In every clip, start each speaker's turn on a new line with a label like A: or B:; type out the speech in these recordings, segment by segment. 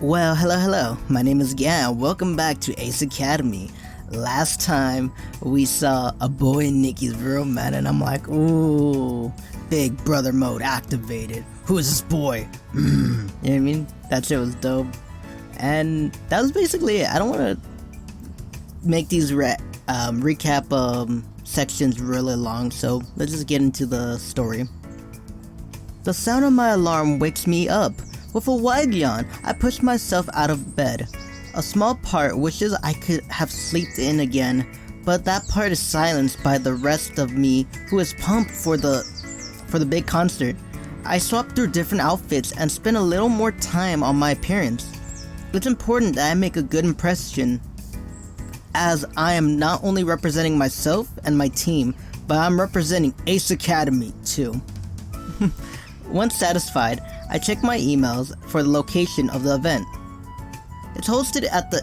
A: Well, hello. My name is Gan. Welcome back to Ace Academy. Last time we saw a boy in Nikki's room, man, and I'm like, ooh, big brother mode activated. Who is this boy? You know what I mean? That shit was dope. And that was basically it. I don't want to make these recap sections really long, so let's just get into the story. The sound of my alarm wakes me up. With a wide yawn, I push myself out of bed. A small part wishes I could have slept in again, but that part is silenced by the rest of me who is pumped for the big concert. I swap through different outfits and spend a little more time on my appearance. It's important that I make a good impression, as I am not only representing myself and my team, but I'm representing Ace Academy too. Once satisfied, I check my emails for the location of the event. It's hosted at the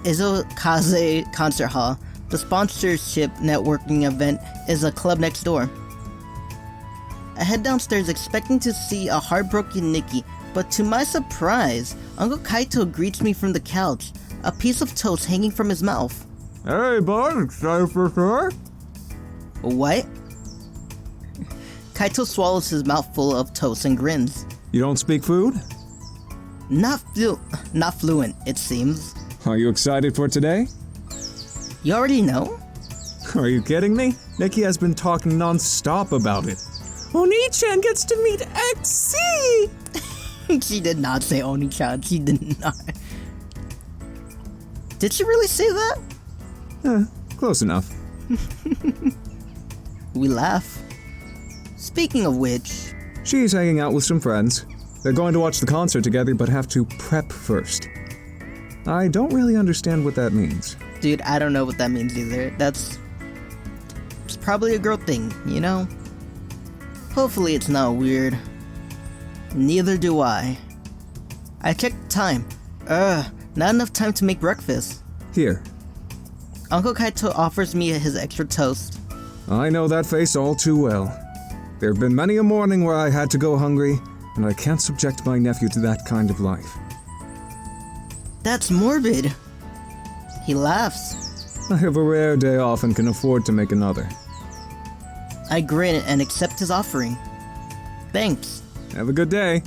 A: Izokaze Concert Hall. The sponsorship networking event is a club next door. I head downstairs expecting to see a heartbroken Nikki, but to my surprise, Uncle Kaito greets me from the couch, a piece of toast hanging from his mouth.
B: Hey bud, excited for sure?
A: What? Kaito swallows his mouthful of toast and grins.
B: You don't speak food?
A: Not fluent, it seems.
B: Are you excited for today?
A: You already know?
B: Are you kidding me? Nikki has been talking non-stop about it. Oni-chan gets to meet XC!
A: She did not say Oni-chan, she did not. Did she really say that?
B: Close enough.
A: We laugh. Speaking of which...
B: She's hanging out with some friends. They're going to watch the concert together but have to prep first. I don't really understand what that means.
A: Dude, I don't know what that means either. It's probably a girl thing, you know? Hopefully it's not weird. Neither do I. I checked the time. Not enough time to make breakfast.
B: Here.
A: Uncle Kaito offers me his extra toast.
B: I know that face all too well. There have been many a morning where I had to go hungry, and I can't subject my nephew to that kind of life.
A: That's morbid. He laughs.
B: I have a rare day off and can afford to make another.
A: I grin and accept his offering. Thanks.
B: Have a good day.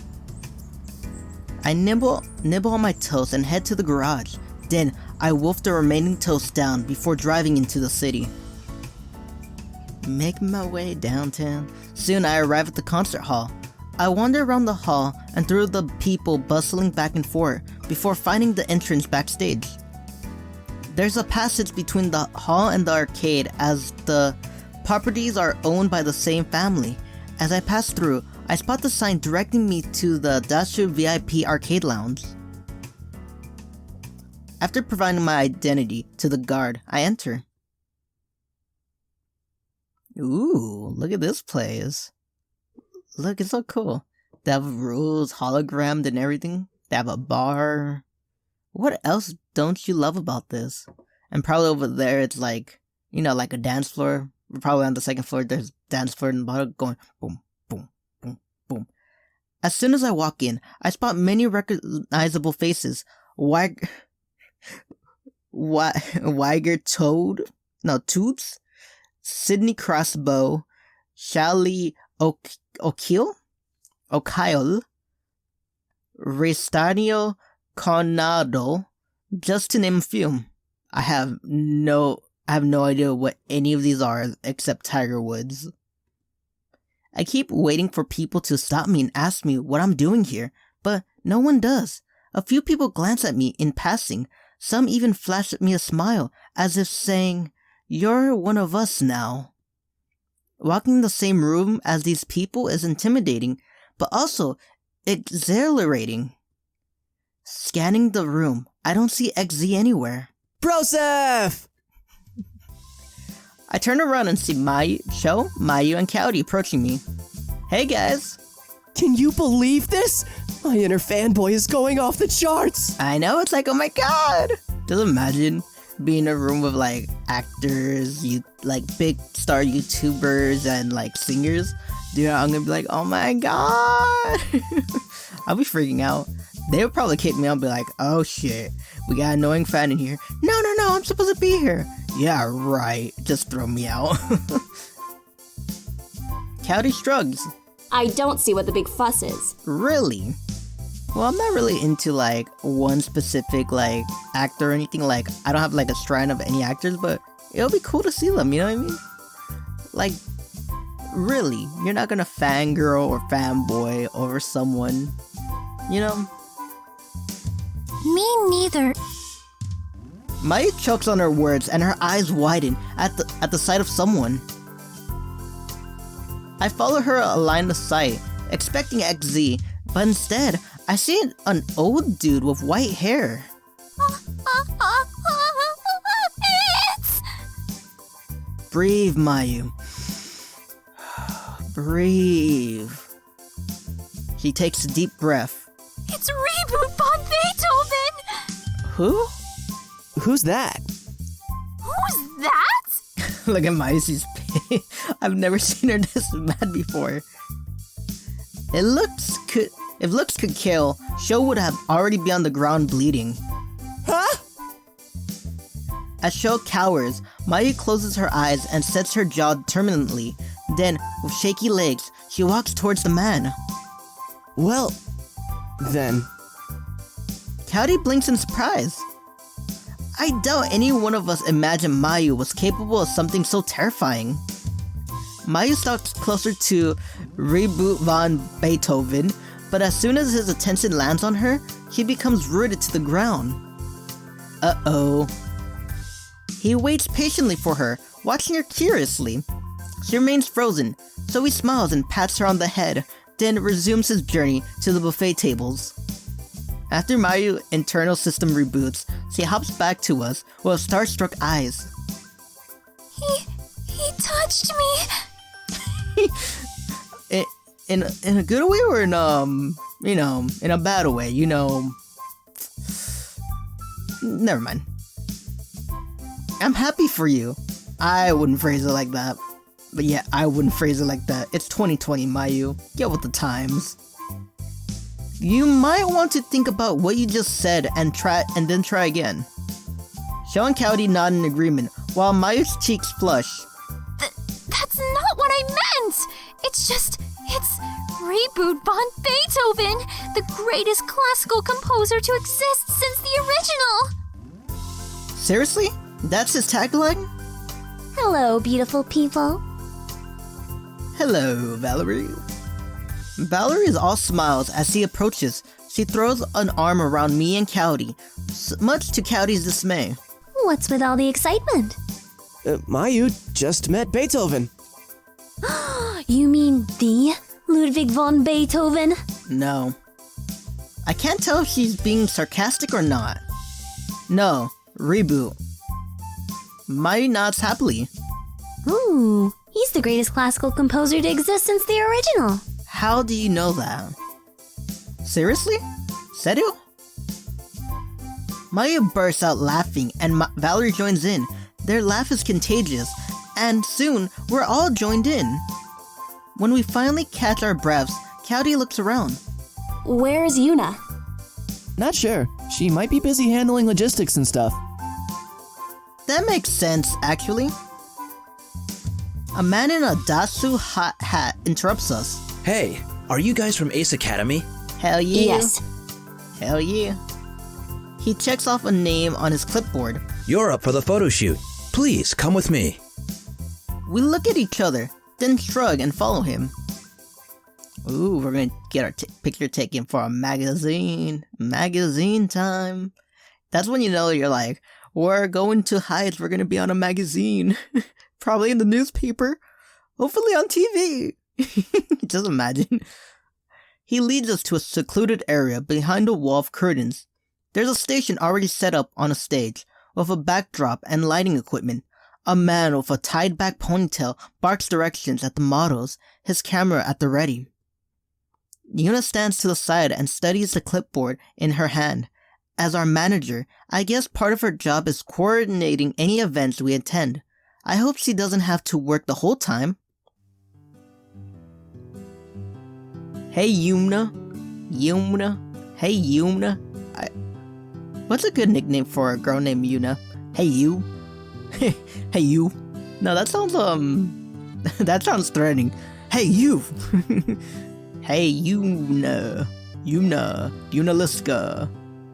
A: I nibble on my toast and head to the garage. Then I wolf the remaining toast down before driving into the city. Making my way downtown. Soon I arrive at the concert hall. I wander around the hall and through the people bustling back and forth before finding the entrance backstage. There's a passage between the hall and the arcade as the properties are owned by the same family. As I pass through, I spot the sign directing me to the Dashu VIP arcade lounge. After providing my identity to the guard, I enter. Ooh, look at this place. Look, it's so cool. They have rules, hologrammed and everything. They have a bar. What else don't you love about this? And probably over there it's like, you know, like a dance floor. We're probably on the second floor, there's a dance floor in the bottom going boom, boom, boom, boom. As soon as I walk in, I spot many recognizable faces. Toots, Sydney Crossbow, Shally O'Kyle, Restanio Conado, just to name a few. I have no idea what any of these are except Tiger Woods. I keep waiting for people to stop me and ask me what I'm doing here, but no one does. A few people glance at me in passing. Some even flash at me a smile, as if saying, "You're one of us now." Walking in the same room as these people is intimidating, but also exhilarating. Scanning the room, I don't see XZ anywhere.
C: Broseph!
A: I turn around and see Mayu, and Cowdy approaching me. Hey guys!
C: Can you believe this? My inner fanboy is going off the charts!
A: I know, it's like, oh my god! Just imagine being in a room with like actors, like big star YouTubers and like singers. Dude, I'm gonna be like, oh my god! I'll be freaking out. They would probably kick me out and be like, oh shit, we got an annoying fan in here. No, I'm supposed to be here. Yeah, right. Just throw me out. Cowdy shrugs.
D: I don't see what the big fuss is.
A: Really? Well, I'm not really into like one specific like actor or anything. Like, I don't have like a shrine of any actors, but it'll be cool to see them, you know what I mean? Like, really, you're not gonna fangirl or fanboy over someone, you know?
E: Me neither.
A: Mayu chokes on her words and her eyes widen at the sight of someone. I follow her a line of sight, expecting XZ, but instead, I see an old dude with white hair.
E: It's...
A: Breathe, Mayu. Breathe. She takes a deep breath.
E: It's Reboot von Beethoven!
A: Who?
C: Who's that?
E: Who's that?
A: Look at Mayu, she's pissed. I've never seen her this mad before. If looks could kill, Sho would have already been on the ground bleeding.
C: Huh?
A: As Sho cowers, Mayu closes her eyes and sets her jaw determinedly. Then, with shaky legs, she walks towards the man.
C: Well, then.
A: Cowdy blinks in surprise. I doubt any one of us imagined Mayu was capable of something so terrifying. Mayu stalks closer to Reboot von Beethoven, but as soon as his attention lands on her, she becomes rooted to the ground. Uh-oh. He waits patiently for her, watching her curiously. She remains frozen, so he smiles and pats her on the head, then resumes his journey to the buffet tables. After Mayu internal system reboots, she hops back to us with starstruck eyes.
E: He touched me.
A: in a good way or in in a bad way, Never mind. I'm happy for you. I wouldn't phrase it like that. But yeah, I wouldn't phrase it like that. It's 2020, Mayu. Get with the times. You might want to think about what you just said and then try again. Sho and Cowdy nod in agreement, while Mayu's cheeks flush.
E: That's not what I meant! It's Reboot von Beethoven, the greatest classical composer to exist since the original!
A: Seriously? That's his tagline?
E: Hello, beautiful people.
A: Hello, Valerie. Valerie is all smiles as he approaches. She throws an arm around me and Cowdy, much to Cowdy's dismay.
E: What's with all the excitement?
C: Mayu just met Beethoven.
E: You mean the Ludwig von Beethoven?
A: No. I can't tell if she's being sarcastic or not. No, Reboot. Mayu nods happily.
E: Ooh, he's the greatest classical composer to exist since the original.
A: How do you know that? Seriously? Serio? Mayu bursts out laughing and Valerie joins in. Their laugh is contagious, and soon we're all joined in. When we finally catch our breaths, Cowdy looks around.
D: Where's Yuna?
C: Not sure. She might be busy handling logistics and stuff.
A: That makes sense, actually. A man in a Dasu hat interrupts us.
F: Hey, are you guys from Ace Academy?
A: Hell yeah.
D: Yes.
A: Hell yeah. He checks off a name on his clipboard.
F: You're up for the photo shoot. Please, come with me.
A: We look at each other, then shrug and follow him. Ooh, we're gonna get our picture taken for a magazine. Magazine time. That's when you know you're like, we're going to Heights, we're gonna be on a magazine. Probably in the newspaper. Hopefully on TV. Just imagine. He leads us to a secluded area behind a wall of curtains. There's a station already set up on a stage, with a backdrop and lighting equipment. A man with a tied-back ponytail barks directions at the models, his camera at the ready. Yuna stands to the side and studies the clipboard in her hand. As our manager, I guess part of her job is coordinating any events we attend. I hope she doesn't have to work the whole time. Hey Yuna. Hey, Yuna. What's a good nickname for a girl named Yuna? Hey, you. Hey, you. No, that sounds, that sounds threatening. Hey, you. Hey, Yuna. Yuna Liska.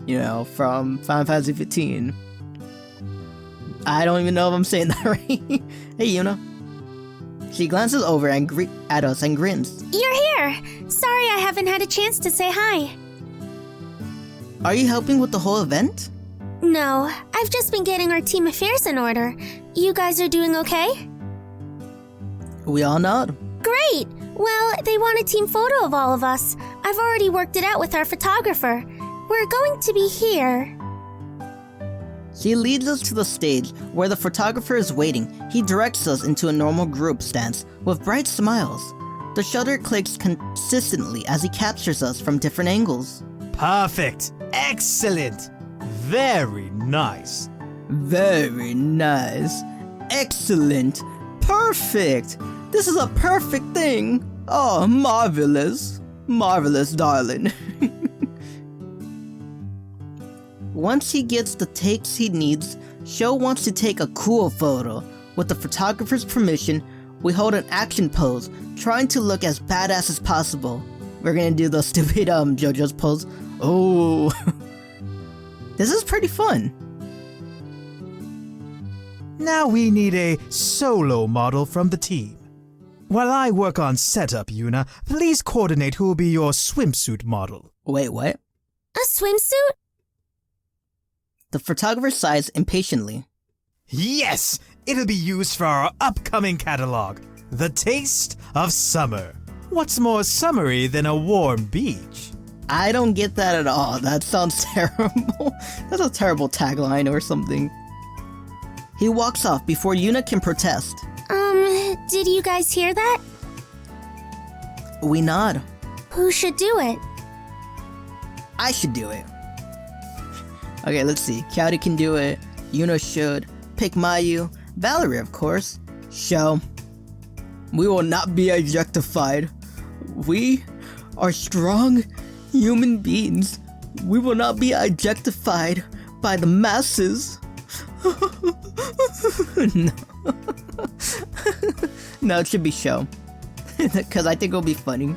A: You know, from Final Fantasy 15. I don't even know if I'm saying that right. Hey, Yuna. She glances over at us and grins.
E: You're here! Sorry I haven't had a chance to say hi.
A: Are you helping with the whole event?
E: No, I've just been getting our team affairs in order. You guys are doing okay?
A: We all nod.
E: Great! Well, they want a team photo of all of us. I've already worked it out with our photographer. We're going to be here.
A: She leads us to the stage where the photographer is waiting. He directs us into a normal group stance with bright smiles. The shutter clicks consistently as he captures us from different angles.
G: Perfect! Excellent! Very nice!
A: Very nice. Excellent. Perfect. This is a perfect thing. Oh, marvelous. Marvelous, darling. Once he gets the takes he needs, Sho wants to take a cool photo. With the photographer's permission, we hold an action pose, trying to look as badass as possible. We're gonna do the stupid JoJo's pose. Oh. This is pretty fun.
G: Now we need a solo model from the team. While I work on setup, Yuna, please coordinate who will be your swimsuit model.
A: Wait, what?
E: A swimsuit?
A: The photographer sighs impatiently.
G: Yes! It'll be used for our upcoming catalog, The Taste of Summer. What's more summery than a warm beach?
A: I don't get that at all. That sounds terrible. That's a terrible tagline or something. He walks off before Yuna can protest.
E: Did you guys hear that?
A: We nod.
E: Who should do it?
A: I should do it. Okay, let's see. Cowdy can do it. Yuna should. Pick Mayu. Valerie, of course. Sho. We will not be objectified. We are strong human beings. We will not be objectified by the masses. No. No, it should be Sho. Because I think it'll be funny.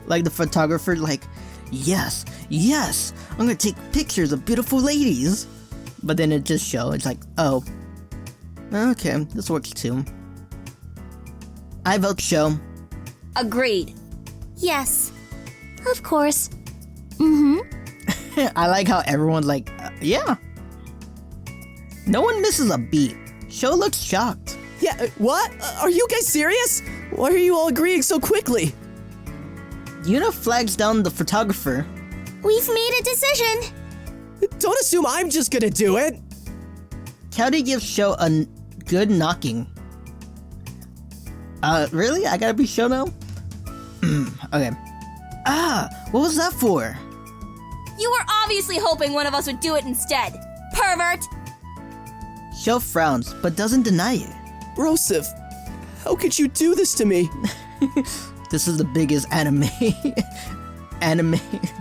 A: Like the photographer, like, yes, I'm gonna take pictures of beautiful ladies. But then it just Sho. It's like, oh. Okay, this works too. I vote Sho.
D: Agreed.
E: Yes.
D: Of course.
A: I like how everyone's like, yeah. No one misses a beat. Sho looks shocked.
C: Yeah, what? Are you guys serious? Why are you all agreeing so quickly?
A: Yuna flags down the photographer.
E: We've made a decision.
C: Don't assume I'm just gonna do it.
A: Cowdy gives Sho a good knocking. Really? I gotta be Sho now? Okay. What was that for?
D: You were obviously hoping one of us would do it instead. Pervert!
A: Sho frowns, but doesn't deny it.
C: Rosif, how could you do this to me?
A: This is the biggest anime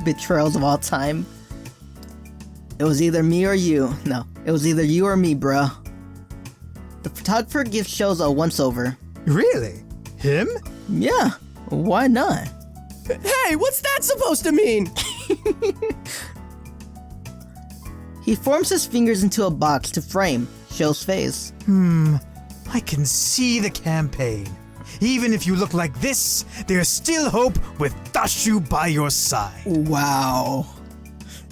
A: betrayals of all time. It was either me or you. No, it was either you or me, bruh. The photographer gives Shows a once-over.
G: Really? Him?
A: Yeah, why not?
C: Hey, what's that supposed to mean?
A: He forms his fingers into a box to frame Show's face.
G: I can see the campaign. Even if you look like this, there's still hope with Dashu by your side.
A: Wow.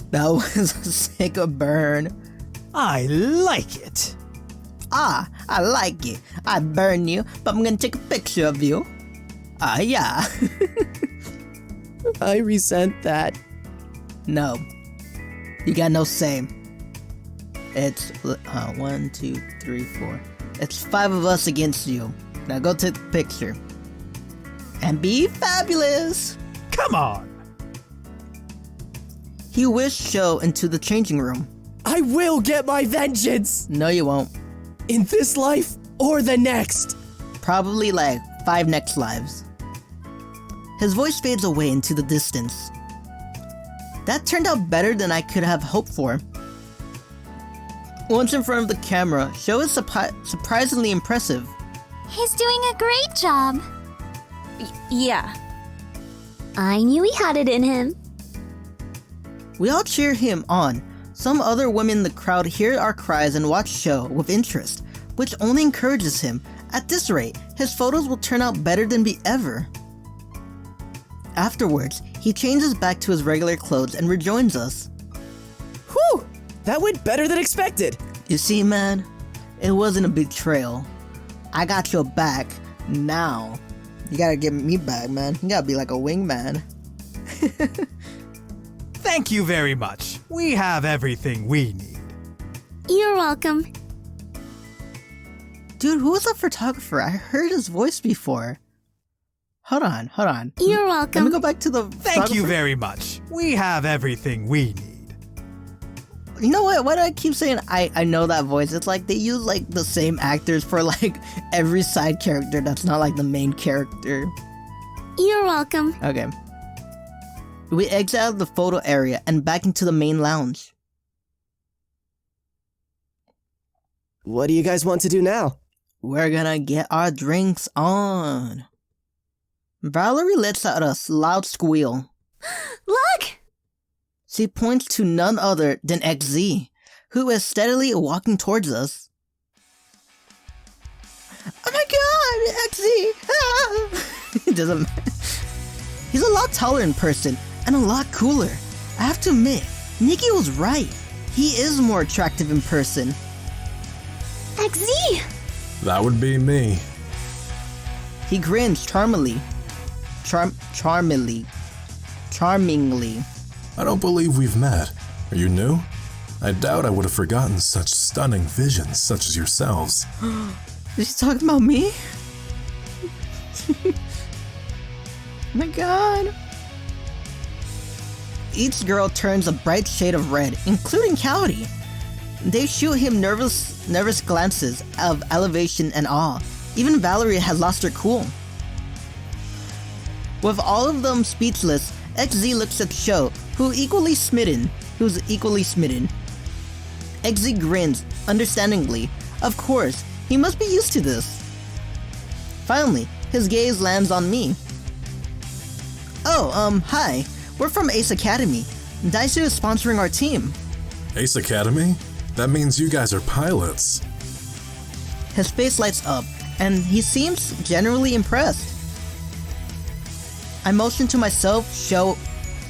A: That was a sick burn.
G: I like it.
A: I like it. I burn you, but I'm gonna take a picture of you. Yeah.
C: I resent that.
A: No. You got no say. It's 1, 2, 3, 4. It's 5 of us against you. Now go take the picture. And be fabulous!
G: Come on.
A: He whisks Sho into the changing room.
C: I will get my vengeance!
A: No, you won't.
C: In this life or the next.
A: Probably like 5 next lives. His voice fades away into the distance. That turned out better than I could have hoped for. Once in front of the camera, Sho is surprisingly impressive.
E: He's doing a great job.
D: Yeah.
E: I knew he had it in him.
A: We all cheer him on. Some other women in the crowd hear our cries and watch Sho with interest, which only encourages him. At this rate, his photos will turn out better than ever. Afterwards, he changes back to his regular clothes and rejoins us.
C: Whew! That went better than expected.
A: You see, man, it wasn't a betrayal. I got your back. Now, you gotta get me back, man. You gotta be like a wingman.
G: Thank you very much. We have everything we need.
E: You're welcome.
A: Dude, who was the photographer? I heard his voice before. Hold on.
E: You're
A: Let
E: welcome.
A: me go back to the
G: Thank you
A: photographer.
G: very much. We have everything we need.
A: You know what? Why do I keep saying I know that voice? It's like they use like the same actors for like every side character that's not like the main character.
E: You're welcome.
A: Okay. We exit out of the photo area and back into the main lounge.
C: What do you guys want to do now?
A: We're gonna get our drinks on. Valerie lets out a loud squeal.
E: Look!
A: She points to none other than XZ, who is steadily walking towards us. Oh my god, XZ! Ah! It doesn't matter. He's a lot taller in person and a lot cooler. I have to admit, Nikki was right. He is more attractive in person.
E: XZ!
H: That would be me.
A: He grins charmingly. Charmingly.
H: I don't believe we've met. Are you new? I doubt I would have forgotten such stunning visions such as yourselves.
A: Is she talking about me? Oh my god. Each girl turns a bright shade of red, including Cowdy. They shoot him nervous glances of elevation and awe. Even Valerie has lost her cool. With all of them speechless, XZ looks at Sho, who's equally smitten. XZ grins, understandingly. Of course, he must be used to this. Finally, his gaze lands on me. Oh, hi. We're from Ace Academy. Daisu is sponsoring our team.
H: Ace Academy? That means you guys are pilots.
A: His face lights up, and he seems generally impressed. I motion to myself, Sho,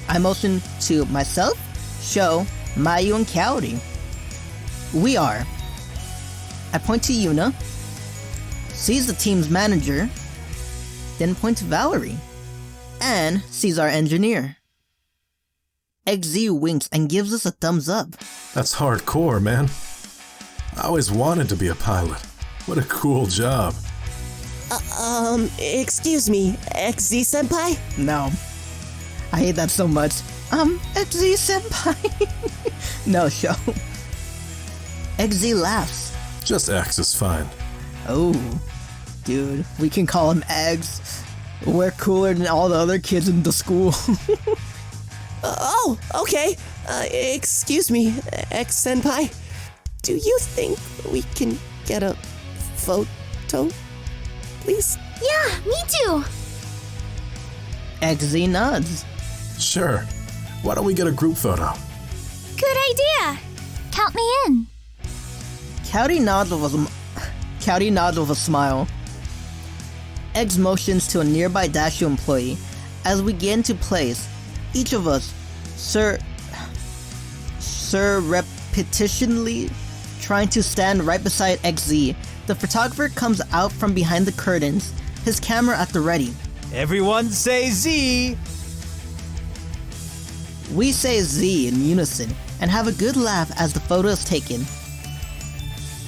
A: Mayu, and Cowdy. We are. I point to Yuna, sees the team's manager, then point to Valerie, and sees our engineer. XZ winks and gives us a thumbs up.
H: That's hardcore, man. I always wanted to be a pilot. What a cool job.
C: Excuse me, XZ-senpai?
A: No. I hate that so much. XZ senpai. No, Sho. XZ laughs.
H: Just X is fine.
A: Oh, dude, we can call him Eggs. We're cooler than all the other kids in the school.
C: Oh, okay. Excuse me, X-senpai. Do you think we can get a photo, please?
E: Yeah, me too.
A: XZ nods.
H: Sure. Why don't we get a group photo?
E: Good idea. Count me in.
A: Cowdy nods with a smile. Eggs motions to a nearby Dashu employee. As we get into place, each of us, repetitionally trying to stand right beside XZ. The photographer comes out from behind the curtains, his camera at the ready.
G: Everyone say Z!
A: We say Z in unison and have a good laugh as the photo is taken.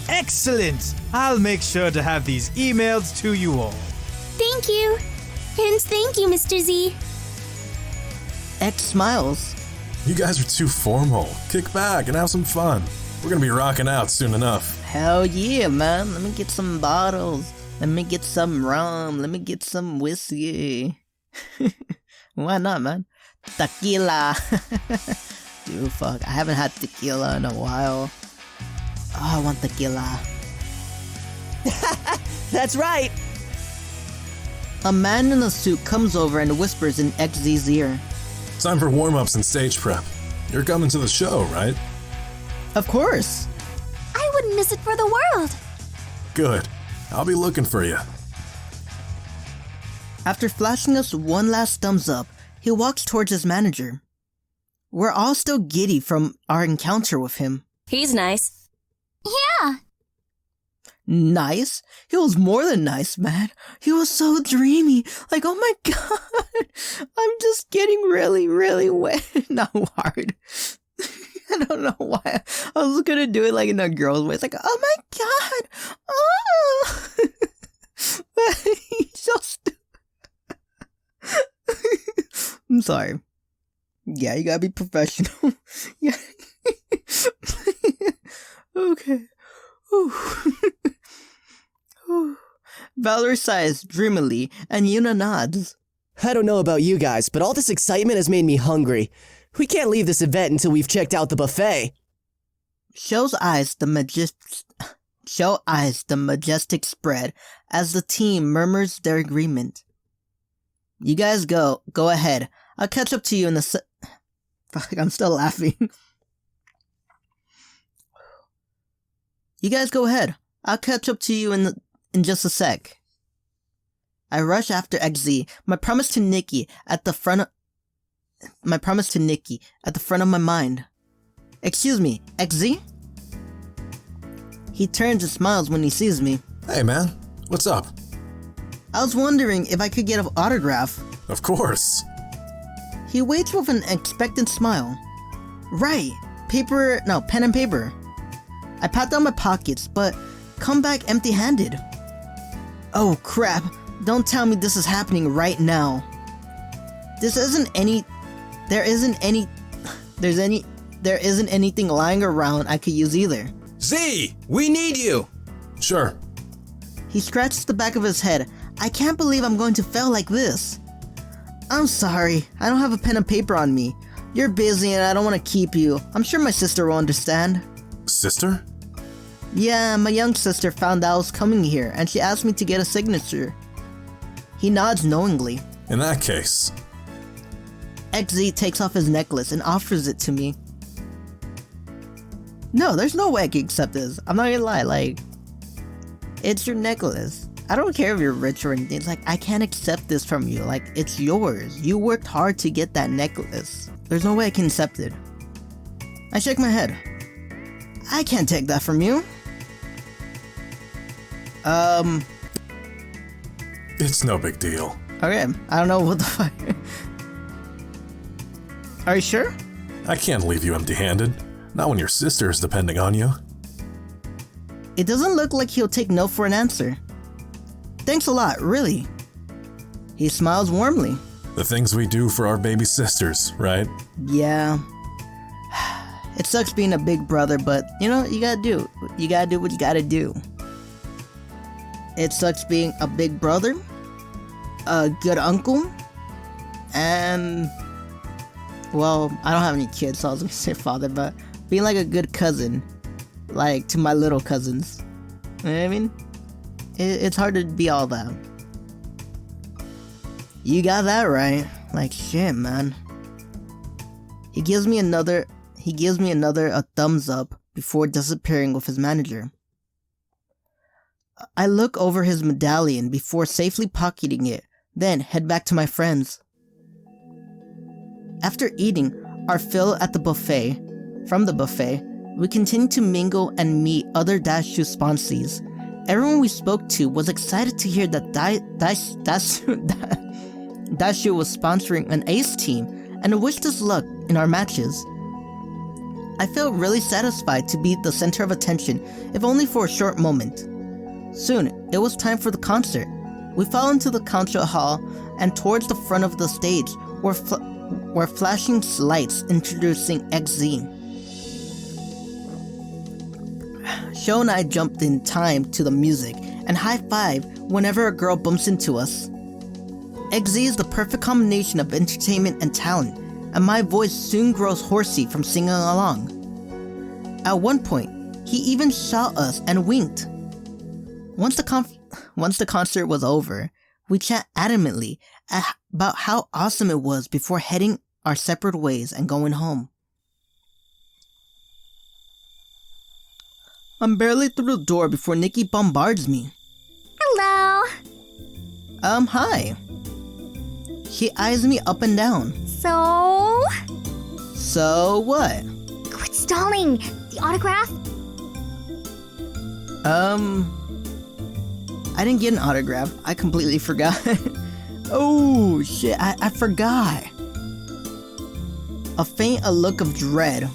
G: Excellent! I'll make sure to have these emailed to you all.
E: Thank you. And thank you, Mr. Z.
A: X smiles.
H: You guys are too formal. Kick back and have some fun. We're gonna be rocking out soon enough.
A: Hell yeah, man. Let me get some bottles. Let me get some rum. Let me get some whiskey. Why not, man? Tequila. Dude, fuck. I haven't had tequila in a while. Oh, I want tequila.
C: That's right.
A: A man in a suit comes over and whispers in XZ's ear.
H: Time for warm-ups and stage prep. You're coming to the show, right?
A: Of course.
E: I wouldn't miss it for the world.
H: Good. I'll be looking for you.
A: After flashing us one last thumbs up, he walks towards his manager. We're all still giddy from our encounter with him.
D: He's nice.
E: Yeah.
A: Nice? He was more than nice, man. He was so dreamy. Like, oh my god. I'm just getting really, really wet. Not hard. I don't know why. I was gonna do it like in a girl's voice. Like, oh my god. Oh. But he's so stupid. I'm sorry. Yeah, you gotta be professional. Yeah. Okay. Valerie sighs dreamily, and Yuna nods.
C: I don't know about you guys, but all this excitement has made me hungry. We can't leave this event until we've checked out the buffet.
A: Show eyes the majestic spread as the team murmurs their agreement. You guys go ahead. I'll catch up to you in the Fuck, I'm still laughing. You guys go ahead. I'll catch up to you in just a sec. I rush after XZ, my promise to Nikki at the front of my mind. Excuse me, XZ? He turns and smiles when he sees me.
H: Hey man, what's up?
A: I was wondering if I could get an autograph.
H: Of course.
A: He waits with an expectant smile. Right, pen and paper. I pat down my pockets, but come back empty-handed. Oh crap, don't tell me this is happening right now. There isn't anything lying around I could use either.
F: Z, we need you!
H: Sure.
A: He scratches the back of his head. I can't believe I'm going to fail like this. I'm sorry, I don't have a pen and paper on me. You're busy and I don't want to keep you. I'm sure my sister will understand.
H: Sister?
A: Yeah, my young sister found out I was coming here and she asked me to get a signature. He nods knowingly.
H: In that case.
A: XZ takes off his necklace and offers it to me. No, there's no way I can accept this. I'm not gonna lie, like, it's your necklace. I don't care if you're rich or anything. It's like, I can't accept this from you. Like, it's yours. You worked hard to get that necklace. There's no way I can accept it. I shake my head. I can't take that from you.
H: It's no big deal.
A: Okay, I don't know what the fuck. Are you sure?
H: I can't leave you empty-handed. Not when your sister is depending on you.
A: It doesn't look like he'll take no for an answer. Thanks a lot, really. He smiles warmly.
H: The things we do for our baby sisters, right?
A: Yeah. It sucks being a big brother, but you know, you gotta do what you gotta do. It sucks being a big brother, a good uncle, and, well, I don't have any kids, so I was gonna say father, but being like a good cousin, like to my little cousins. You know what I mean? It's hard to be all that. You got that right. Like, shit, man. He gives me another a thumbs up before disappearing with his manager. I look over his medallion before safely pocketing it, then head back to my friends. After eating our fill at the buffet, we continue to mingle and meet other Dash 2 sponsees. Everyone we spoke to was excited to hear that Dash 2 was sponsoring an ace team and wished us luck in our matches. I felt really satisfied to be the center of attention, if only for a short moment. Soon, it was time for the concert. We fell into the concert hall and towards the front of the stage were flashing lights introducing XZ. Sho and I jumped in time to the music and high-five whenever a girl bumps into us. XZ is the perfect combination of entertainment and talent, and my voice soon grows horsey from singing along. At one point, he even shot us and winked. Once the concert was over, we chat adamantly about how awesome it was before heading our separate ways and going home. I'm barely through the door before Nikki bombards me.
E: Hello.
A: Hi. She eyes me up and down. So what?
E: Quit stalling. The autograph?
A: I didn't get an autograph. I completely forgot. Oh, shit, I forgot. A look of dread.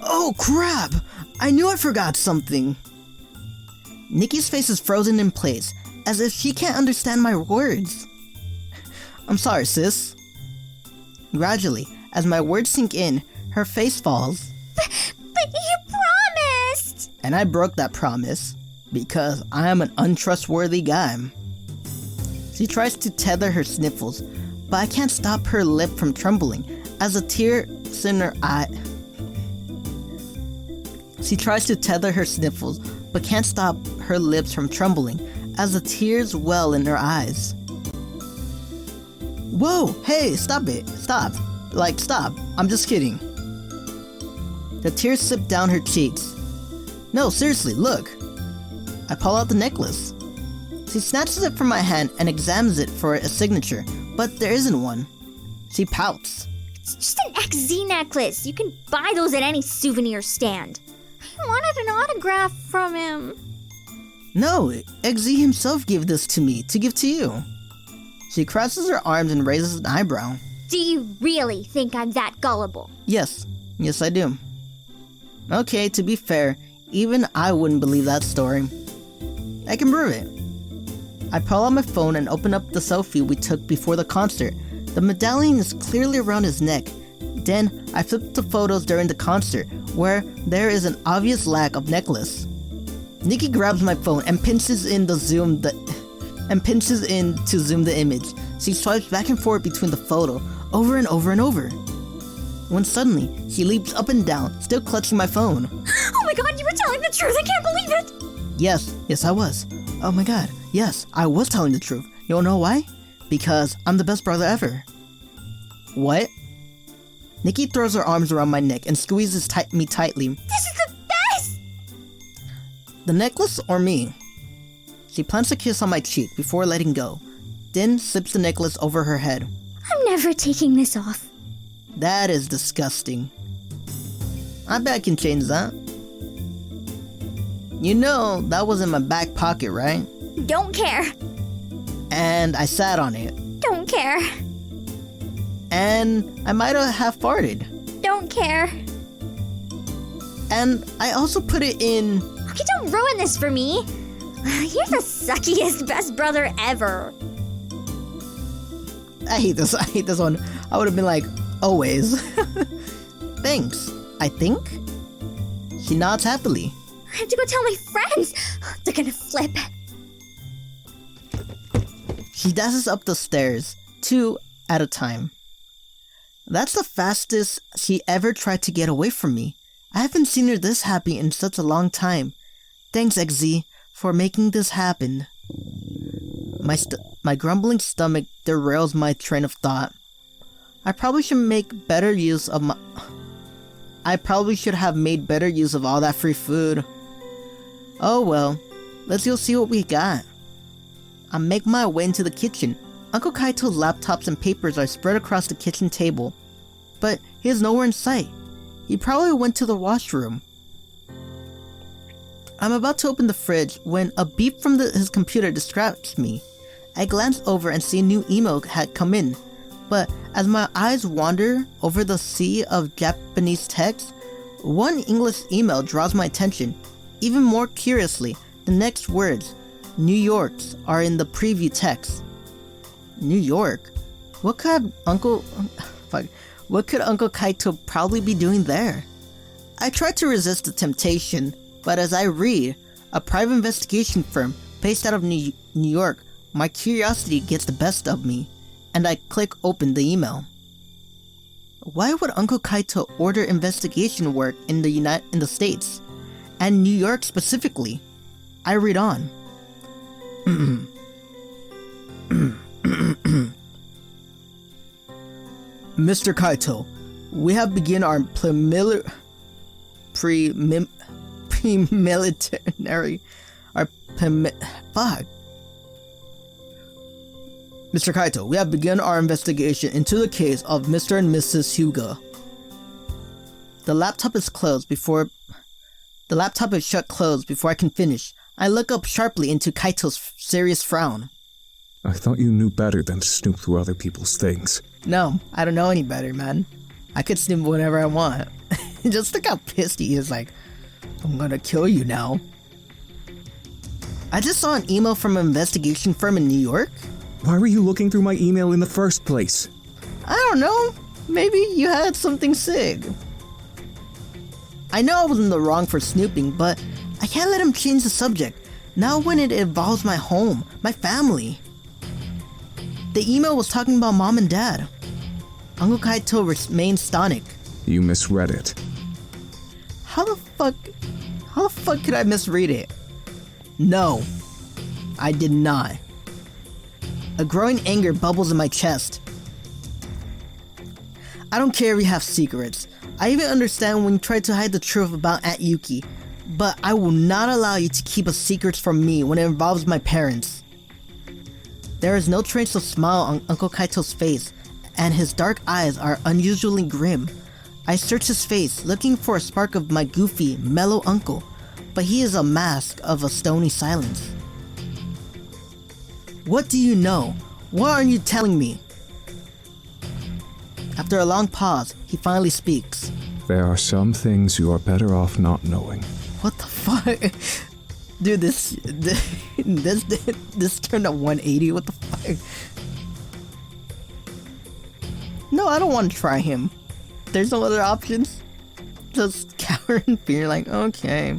A: Oh, crap! I knew I forgot something. Nikki's face is frozen in place, as if she can't understand my words. I'm sorry, sis. Gradually, as my words sink in, her face falls.
E: But you promised!
A: And I broke that promise, because I am an untrustworthy guy. She tries to tether her sniffles, but I can't stop her lip from trembling, as a tear in her eye. She tries to tether her sniffles, but can't stop her lips from trembling, as the tears well in her eyes. Whoa, hey, stop it, stop. Stop, I'm just kidding. The tears slip down her cheeks. No, seriously, look. I pull out the necklace. She snatches it from my hand and examines it for a signature, but there isn't one. She pouts.
E: It's just an XZ necklace. You can buy those at any souvenir stand. I wanted an autograph from him.
A: No, XZ himself gave this to me to give to you. She crosses her arms and raises an eyebrow.
E: Do you really think I'm that gullible?
A: Yes I do. Okay, to be fair, even I wouldn't believe that story. I can prove it. I pull out my phone and open up the selfie we took before the concert. The medallion is clearly around his neck. Then I flip the photos during the concert, where there is an obvious lack of necklace. Nikki grabs my phone and pinches in to zoom the image. She swipes back and forth between the photo, over and over and over. When suddenly, she leaps up and down, still clutching my phone.
E: Oh my god, you were telling the truth! I can't believe it!
A: Yes, I was. Oh my god, yes, I was telling the truth. You wanna know why? Because I'm the best brother ever. What? Nikki throws her arms around my neck and squeezes me tightly.
E: This is the best!
A: The necklace or me? She plants a kiss on my cheek before letting go, then slips the necklace over her head.
E: I'm never taking this off.
A: That is disgusting. I bet I can change that. You know, that was in my back pocket, right?
E: Don't care.
A: And I sat on it.
E: Don't care.
A: And I might have half farted.
E: Don't care.
A: And I also put it in...
E: Okay, don't ruin this for me. You're the suckiest best brother ever.
A: I hate this one. I would have been like, always. Thanks, I think. She nods happily.
E: I have to go tell my friends. They're gonna flip.
A: She dashes up the stairs, 2 at a time. That's the fastest she ever tried to get away from me. I haven't seen her this happy in such a long time. Thanks, XZ, for making this happen. My grumbling stomach derails my train of thought. I probably should have made better use of all that free food. Oh well, let's go see what we got. I make my way into the kitchen. Uncle Kaito's laptops and papers are spread across the kitchen table, but he is nowhere in sight. He probably went to the washroom. I'm about to open the fridge when a beep from his computer distracts me. I glance over and see a new email had come in, but as my eyes wander over the sea of Japanese text, one English email draws my attention. Even more curiously, the next words, New York's, are in the preview text. New York? What could Uncle Kaito probably be doing there? I try to resist the temptation, but as I read, a private investigation firm based out of New York, my curiosity gets the best of me, and I click open the email. Why would Uncle Kaito order investigation work in the States? And New York specifically? I read on. Mr. Kaito, we have begun our pre-military... Fuck. Mr. Kaito, we have begun our investigation into the case of Mr. and Mrs. Hyuga. The laptop is shut closed before I can finish. I look up sharply into Kaito's serious frown.
B: I thought you knew better than to snoop through other people's things.
A: No, I don't know any better, man. I could snoop whatever I want. Just look how pissed he is, like, I'm gonna kill you now. I just saw an email from an investigation firm in New York.
B: Why were you looking through my email in the first place?
A: I don't know. Maybe you had something sick. I know I was in the wrong for snooping, but I can't let him change the subject. Now when it involves my home, my family. The email was talking about mom and dad. Uncle Kaito remained stonic.
B: You misread it.
A: How the fuck could I misread it? No, I did not. A growing anger bubbles in my chest. I don't care if you have secrets. I even understand when you try to hide the truth about Aunt Yuki, but I will not allow you to keep a secret from me when it involves my parents. There is no trace of smile on Uncle Kaito's face, and his dark eyes are unusually grim. I search his face, looking for a spark of my goofy, mellow uncle, but he is a mask of a stony silence. What do you know? What are you telling me? After a long pause, he finally speaks.
B: There are some things you are better off not knowing.
A: What the fuck? Dude, this turned a 180, what the fuck? No, I don't want to try him. There's no other options. Just cower in fear, like, okay,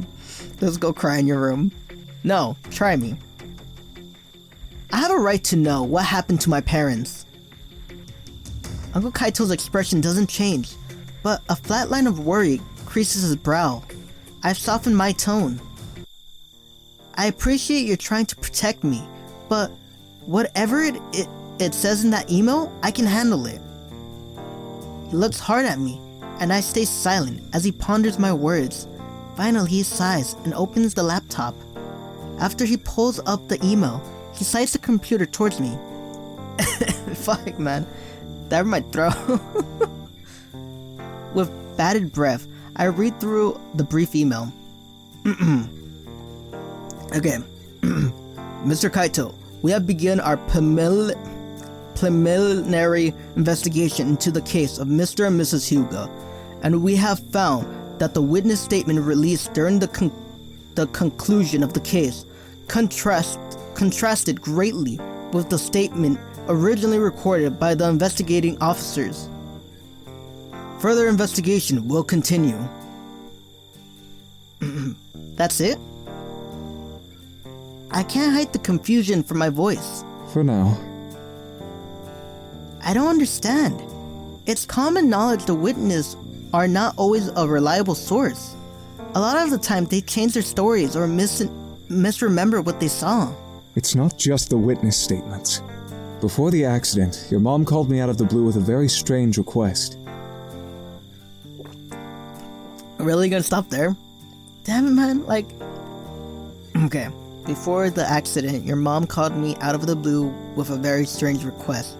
A: let's go cry in your room. No, try me. I have a right to know what happened to my parents. Uncle Kaito's expression doesn't change, but a flat line of worry creases his brow. I've softened my tone. I appreciate you're trying to protect me, but whatever it says in that email, I can handle it. He looks hard at me, and I stay silent as he ponders my words. Finally, he sighs and opens the laptop. After he pulls up the email, he slides the computer towards me. Fuck, man. That hurt my throat. With bated breath, I read through the brief email. Okay. Mr. Kaito, we have begun our preliminary investigation into the case of Mr. and Mrs. Hyuga, and we have found that the witness statement released during the conclusion of the case contrasted greatly with the statement originally recorded by the investigating officers. Further investigation will continue. That's it? I can't hide the confusion from my voice.
B: For now.
A: I don't understand. It's common knowledge the witnesses are not always a reliable source. A lot of the time they change their stories or misremember what they saw.
B: It's not just the witness statements. Before the accident, your mom called me out of the blue with a very strange request.
A: Really gonna stop there? Damn it, man, like... Okay, before the accident, your mom called me out of the blue with a very strange request.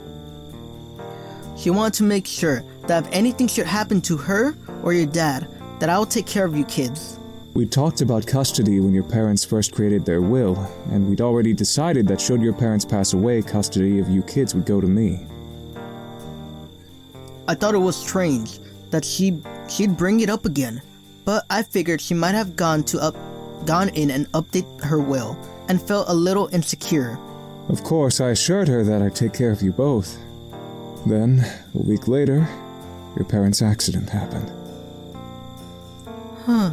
A: She wanted to make sure that if anything should happen to her or your dad, that I will take care of you kids.
B: We talked about custody when your parents first created their will, and we'd already decided that should your parents pass away, custody of you kids would go to me.
A: I thought it was strange that she'd bring it up again, but I figured she might have gone in and update her will, and felt a little insecure.
B: Of course, I assured her that I'd take care of you both. Then, a week later, your parents' accident happened.
A: Huh.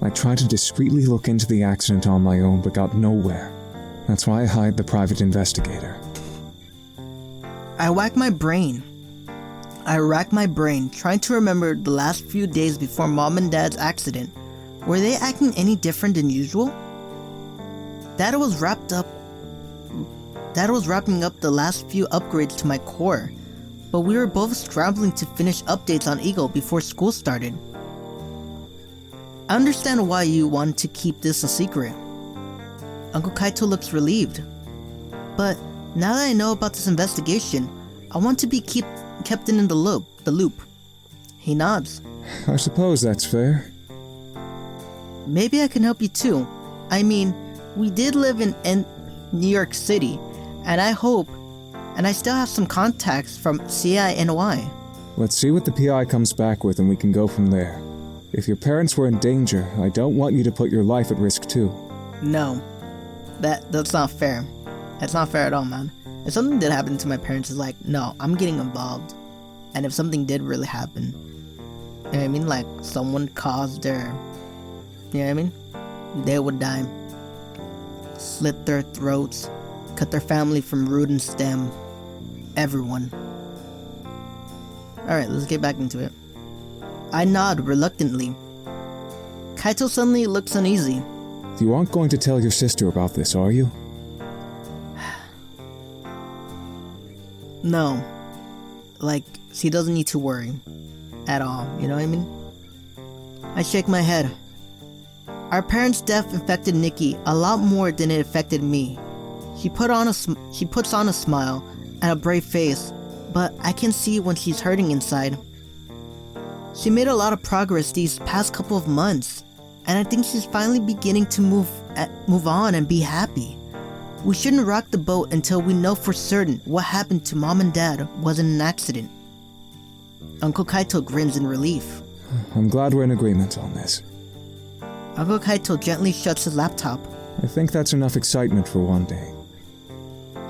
B: I tried to discreetly look into the accident on my own, but got nowhere. That's why I hired the private investigator.
A: I racked my brain trying to remember the last few days before Mom and Dad's accident. Were they acting any different than usual? Dad was wrapping up the last few upgrades to my core, but we were both scrambling to finish updates on Eagle before school started. I understand why you want to keep this a secret. Uncle Kaito looks relieved. But now that I know about this investigation, I want to be kept in the loop. He nods.
B: I suppose that's fair.
A: Maybe I can help you too. I mean, we did live in New York City, and I still have some contacts from CINY.
B: Let's see what the PI comes back with and we can go from there. If your parents were in danger, I don't want you to put your life at risk too.
A: No. That's not fair. That's not fair at all, man. If something did happen to my parents, it's like, no, I'm getting involved. And if something did really happen, you know what I mean? Like, someone caused their, you know what I mean? They would die. Slit their throats, cut their family from root and stem. Everyone. Alright, let's get back into it. I nod reluctantly. Kaito suddenly looks uneasy.
B: You aren't going to tell your sister about this, are you?
A: No. Like, she doesn't need to worry. At all, you know what I mean? I shake my head. Our parents' death affected Nikki a lot more than it affected me. She puts on a smile and a brave face, but I can see when she's hurting inside. She made a lot of progress these past couple of months, and I think she's finally beginning to move on and be happy. We shouldn't rock the boat until we know for certain what happened to Mom and Dad wasn't an accident. Uncle Kaito grins in relief.
B: I'm glad we're in agreement on this.
A: Uncle Kaito gently shuts his laptop.
B: I think that's enough excitement for one day.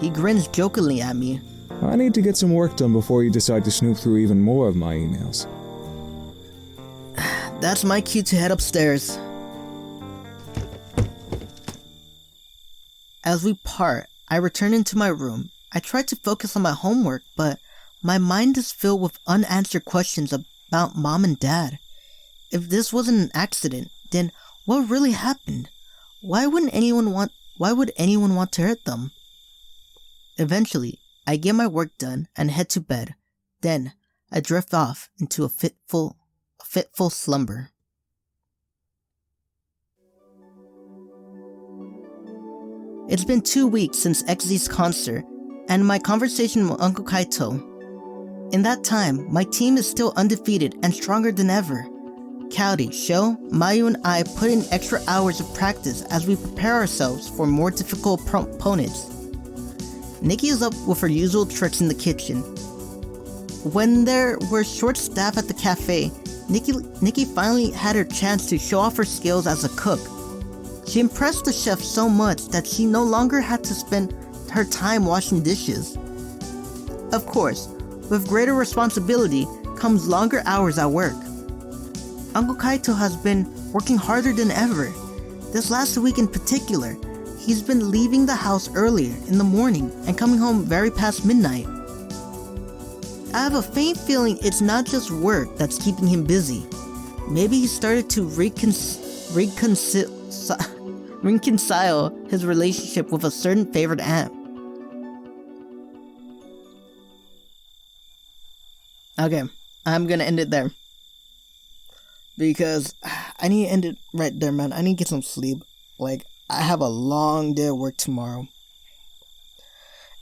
A: He grins jokingly at me.
B: I need to get some work done before you decide to snoop through even more of my emails.
A: That's my cue to head upstairs. As we part, I return into my room. I try to focus on my homework, but my mind is filled with unanswered questions about Mom and Dad. If this wasn't an accident, then what really happened? Why would anyone want to hurt them? Eventually, I get my work done and head to bed. Then, I drift off into a fitful slumber. It's been 2 weeks since XZ's concert and my conversation with Uncle Kaito. In that time, my team is still undefeated and stronger than ever. Cowdy, Sho, Mayu, and I put in extra hours of practice as we prepare ourselves for more difficult opponents. Nikki is up with her usual tricks in the kitchen. When there were short staff at the cafe, Nikki finally had her chance to show off her skills as a cook. She impressed the chef so much that she no longer had to spend her time washing dishes. Of course, with greater responsibility comes longer hours at work. Uncle Kaito has been working harder than ever. This last week in particular, he's been leaving the house earlier in the morning and coming home very past midnight. I have a faint feeling it's not just work that's keeping him busy. Maybe he started to reconcile his relationship with a certain favorite aunt. Okay, I'm gonna end it there. Because I need to end it right there, man. I need to get some sleep. Like, I have a long day of work tomorrow.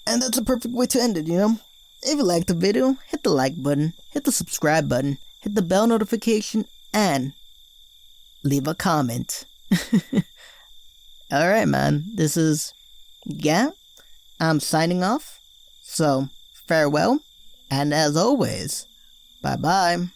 A: And that's a perfect way to end it, you know? If you liked the video, hit the like button, hit the subscribe button, hit the bell notification, and leave a comment. Alright, man. This is I'm signing off. So, farewell. And as always, bye-bye.